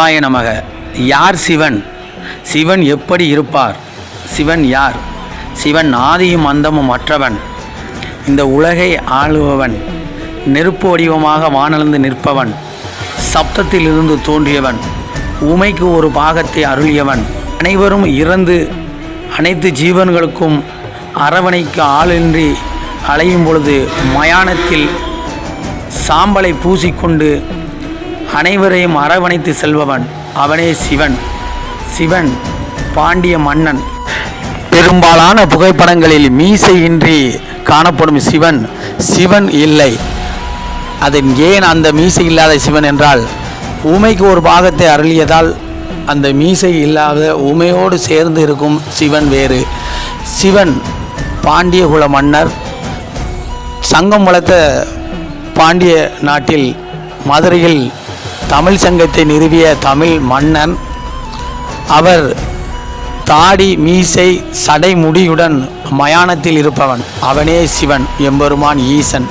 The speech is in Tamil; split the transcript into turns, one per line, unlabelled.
சிவாய நமக. யார் சிவன்? சிவன் எப்படி இருப்பார்? சிவன் யார்? சிவன் ஆதியும் அந்தமும் அற்றவன், இந்த உலகை ஆளுபவன், நெருப்பு வடிவமாக வானளந்து நிற்பவன், சப்தத்திலிருந்து தோன்றியவன், ஊமைக்கு ஒரு பாகத்தை அருளியவன், அனைவரும் இறந்து அனைத்து ஜீவன்களுக்கும் அரவணைக்கு ஆளின்றி அலையும் பொழுது மயானத்தில் சாம்பலை பூசிக்கொண்டு அனைவரையும் அரவணைத்து செல்பவன், அவனே சிவன். சிவன் பாண்டிய மன்னன். பெரும்பாலான புகைப்படங்களில் மீசையின்றி காணப்படும் சிவன் சிவன் இல்லை. அது ஏன் அந்த மீசை இல்லாத சிவன் என்றால், ஊமைக்கு ஒரு பாகத்தை அருளியதால் அந்த மீசை இல்லாத ஊமையோடு சேர்ந்து இருக்கும் சிவன் வேறு. சிவன் பாண்டிய குல மன்னர். சங்கம் வளர்த்த பாண்டிய நாட்டில் மதுரையில் தமிழ் சங்கத்தை நிறுவிய தமிழ் மன்னன். அவர் தாடி மீசை சடை முடியுடன் மயானத்தில் இருப்பவன், அவனே சிவன் எம்பெருமான் ஈசன்.